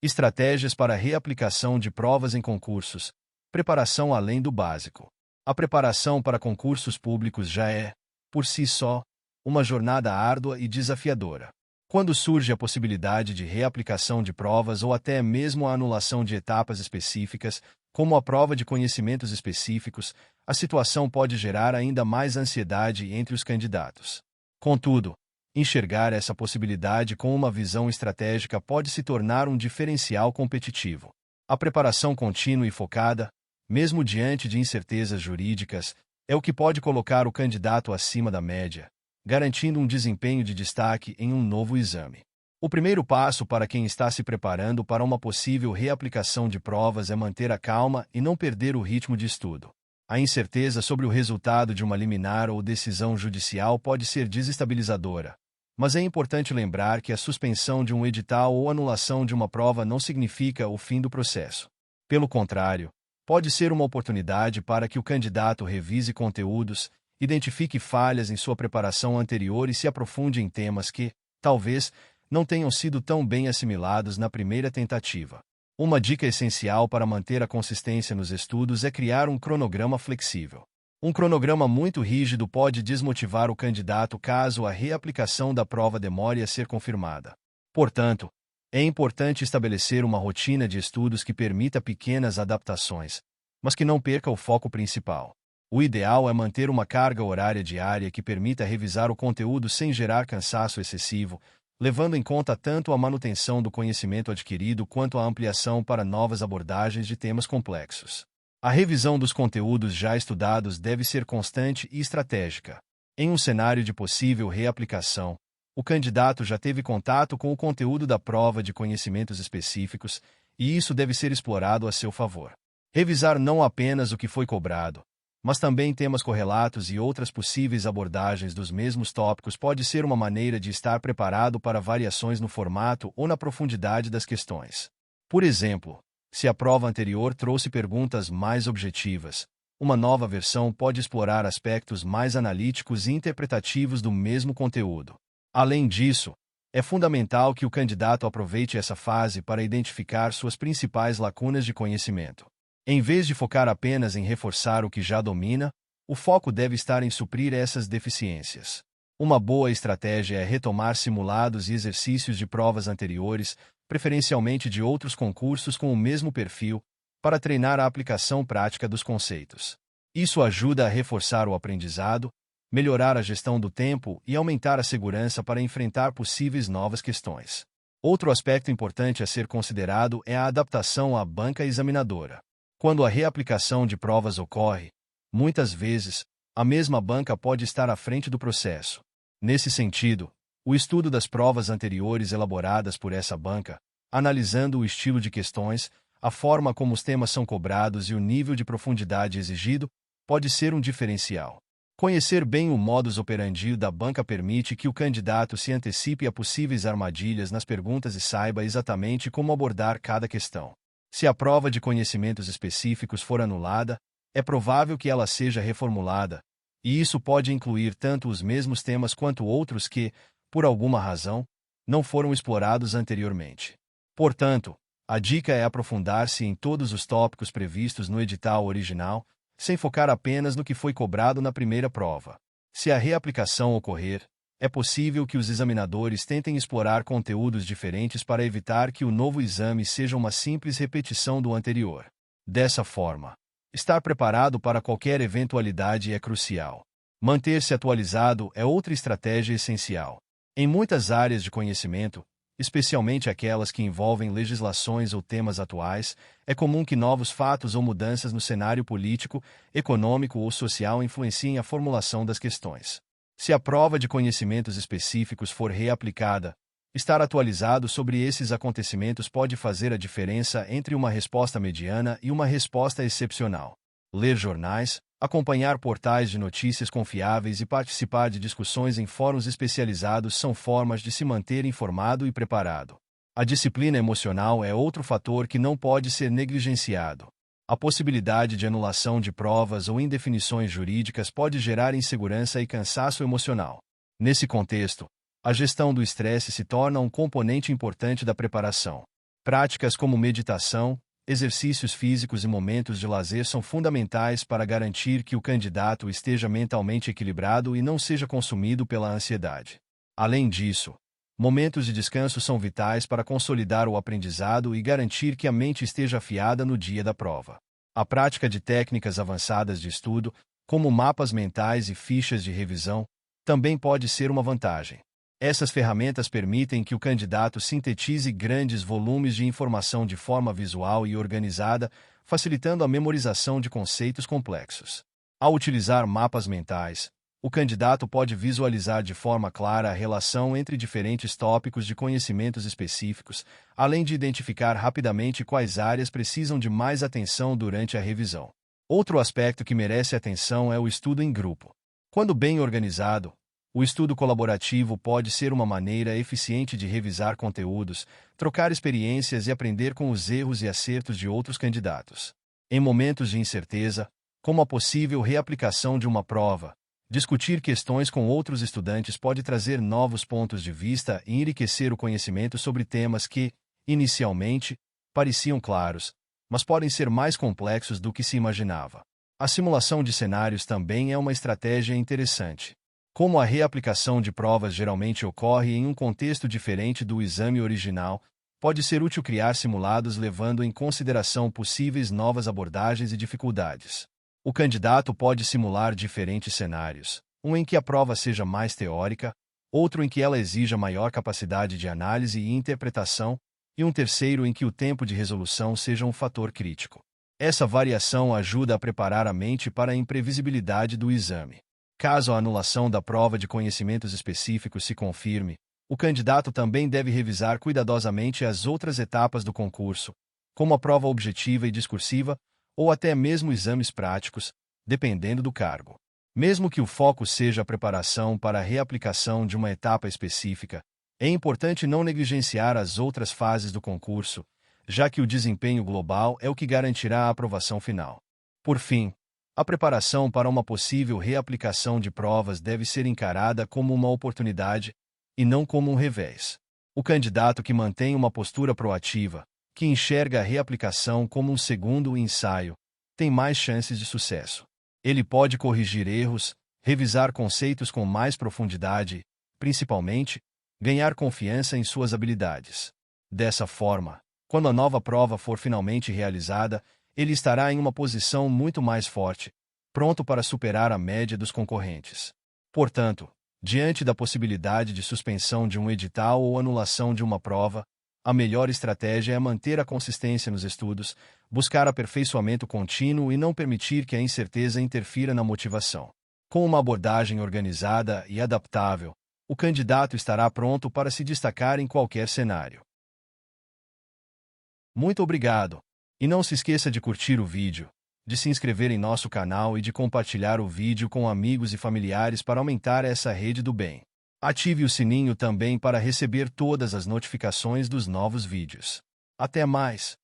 Estratégias para reaplicação de provas em concursos. Preparação além do básico. A preparação para concursos públicos já é, por si só, uma jornada árdua e desafiadora. Quando surge a possibilidade de reaplicação de provas ou até mesmo a anulação de etapas específicas, como a prova de conhecimentos específicos, a situação pode gerar ainda mais ansiedade entre os candidatos. Contudo, enxergar essa possibilidade com uma visão estratégica pode se tornar um diferencial competitivo. A preparação contínua e focada, mesmo diante de incertezas jurídicas, é o que pode colocar o candidato acima da média, garantindo um desempenho de destaque em um novo exame. O primeiro passo para quem está se preparando para uma possível reaplicação de provas é manter a calma e não perder o ritmo de estudo. A incerteza sobre o resultado de uma liminar ou decisão judicial pode ser desestabilizadora, mas é importante lembrar que a suspensão de um edital ou anulação de uma prova não significa o fim do processo. Pelo contrário, pode ser uma oportunidade para que o candidato revise conteúdos, identifique falhas em sua preparação anterior e se aprofunde em temas que, talvez, não tenham sido tão bem assimilados na primeira tentativa. Uma dica essencial para manter a consistência nos estudos é criar um cronograma flexível. Um cronograma muito rígido pode desmotivar o candidato caso a reaplicação da prova demore a ser confirmada. Portanto, é importante estabelecer uma rotina de estudos que permita pequenas adaptações, mas que não perca o foco principal. O ideal é manter uma carga horária diária que permita revisar o conteúdo sem gerar cansaço excessivo, levando em conta tanto a manutenção do conhecimento adquirido quanto a ampliação para novas abordagens de temas complexos. A revisão dos conteúdos já estudados deve ser constante e estratégica. Em um cenário de possível reaplicação, o candidato já teve contato com o conteúdo da prova de conhecimentos específicos, e isso deve ser explorado a seu favor. Revisar não apenas o que foi cobrado, mas também temas correlatos e outras possíveis abordagens dos mesmos tópicos pode ser uma maneira de estar preparado para variações no formato ou na profundidade das questões. Por exemplo, se a prova anterior trouxe perguntas mais objetivas, uma nova versão pode explorar aspectos mais analíticos e interpretativos do mesmo conteúdo. Além disso, é fundamental que o candidato aproveite essa fase para identificar suas principais lacunas de conhecimento. Em vez de focar apenas em reforçar o que já domina, o foco deve estar em suprir essas deficiências. Uma boa estratégia é retomar simulados e exercícios de provas anteriores, preferencialmente de outros concursos com o mesmo perfil, para treinar a aplicação prática dos conceitos. Isso ajuda a reforçar o aprendizado, melhorar a gestão do tempo e aumentar a segurança para enfrentar possíveis novas questões. Outro aspecto importante a ser considerado é a adaptação à banca examinadora. Quando a reaplicação de provas ocorre, muitas vezes, a mesma banca pode estar à frente do processo. Nesse sentido, o estudo das provas anteriores elaboradas por essa banca, analisando o estilo de questões, a forma como os temas são cobrados e o nível de profundidade exigido, pode ser um diferencial. Conhecer bem o modus operandi da banca permite que o candidato se antecipe a possíveis armadilhas nas perguntas e saiba exatamente como abordar cada questão. Se a prova de conhecimentos específicos for anulada, é provável que ela seja reformulada, e isso pode incluir tanto os mesmos temas quanto outros que, por alguma razão, não foram explorados anteriormente. Portanto, a dica é aprofundar-se em todos os tópicos previstos no edital original, sem focar apenas no que foi cobrado na primeira prova. Se a reaplicação ocorrer, é possível que os examinadores tentem explorar conteúdos diferentes para evitar que o novo exame seja uma simples repetição do anterior. Dessa forma, estar preparado para qualquer eventualidade é crucial. Manter-se atualizado é outra estratégia essencial. Em muitas áreas de conhecimento, especialmente aquelas que envolvem legislações ou temas atuais, é comum que novos fatos ou mudanças no cenário político, econômico ou social influenciem a formulação das questões. Se a prova de conhecimentos específicos for reaplicada, estar atualizado sobre esses acontecimentos pode fazer a diferença entre uma resposta mediana e uma resposta excepcional. Ler jornais, acompanhar portais de notícias confiáveis e participar de discussões em fóruns especializados são formas de se manter informado e preparado. A disciplina emocional é outro fator que não pode ser negligenciado. A possibilidade de anulação de provas ou indefinições jurídicas pode gerar insegurança e cansaço emocional. Nesse contexto, a gestão do estresse se torna um componente importante da preparação. Práticas como meditação, exercícios físicos e momentos de lazer são fundamentais para garantir que o candidato esteja mentalmente equilibrado e não seja consumido pela ansiedade. Além disso, momentos de descanso são vitais para consolidar o aprendizado e garantir que a mente esteja afiada no dia da prova. A prática de técnicas avançadas de estudo, como mapas mentais e fichas de revisão, também pode ser uma vantagem. Essas ferramentas permitem que o candidato sintetize grandes volumes de informação de forma visual e organizada, facilitando a memorização de conceitos complexos. Ao utilizar mapas mentais, o candidato pode visualizar de forma clara a relação entre diferentes tópicos de conhecimentos específicos, além de identificar rapidamente quais áreas precisam de mais atenção durante a revisão. Outro aspecto que merece atenção é o estudo em grupo. Quando bem organizado, o estudo colaborativo pode ser uma maneira eficiente de revisar conteúdos, trocar experiências e aprender com os erros e acertos de outros candidatos. Em momentos de incerteza, como a possível reaplicação de uma prova, discutir questões com outros estudantes pode trazer novos pontos de vista e enriquecer o conhecimento sobre temas que, inicialmente, pareciam claros, mas podem ser mais complexos do que se imaginava. A simulação de cenários também é uma estratégia interessante. Como a reaplicação de provas geralmente ocorre em um contexto diferente do exame original, pode ser útil criar simulados levando em consideração possíveis novas abordagens e dificuldades. O candidato pode simular diferentes cenários, um em que a prova seja mais teórica, outro em que ela exija maior capacidade de análise e interpretação, e um terceiro em que o tempo de resolução seja um fator crítico. Essa variação ajuda a preparar a mente para a imprevisibilidade do exame. Caso a anulação da prova de conhecimentos específicos se confirme, o candidato também deve revisar cuidadosamente as outras etapas do concurso, como a prova objetiva e discursiva, ou até mesmo exames práticos, dependendo do cargo. Mesmo que o foco seja a preparação para a reaplicação de uma etapa específica, é importante não negligenciar as outras fases do concurso, já que o desempenho global é o que garantirá a aprovação final. Por fim, a preparação para uma possível reaplicação de provas deve ser encarada como uma oportunidade, e não como um revés. O candidato que mantém uma postura proativa, que enxerga a reaplicação como um segundo ensaio, tem mais chances de sucesso. Ele pode corrigir erros, revisar conceitos com mais profundidade e, principalmente, ganhar confiança em suas habilidades. Dessa forma, quando a nova prova for finalmente realizada, ele estará em uma posição muito mais forte, pronto para superar a média dos concorrentes. Portanto, diante da possibilidade de suspensão de um edital ou anulação de uma prova, a melhor estratégia é manter a consistência nos estudos, buscar aperfeiçoamento contínuo e não permitir que a incerteza interfira na motivação. Com uma abordagem organizada e adaptável, o candidato estará pronto para se destacar em qualquer cenário. Muito obrigado! E não se esqueça de curtir o vídeo, de se inscrever em nosso canal e de compartilhar o vídeo com amigos e familiares para aumentar essa rede do bem. Ative o sininho também para receber todas as notificações dos novos vídeos. Até mais!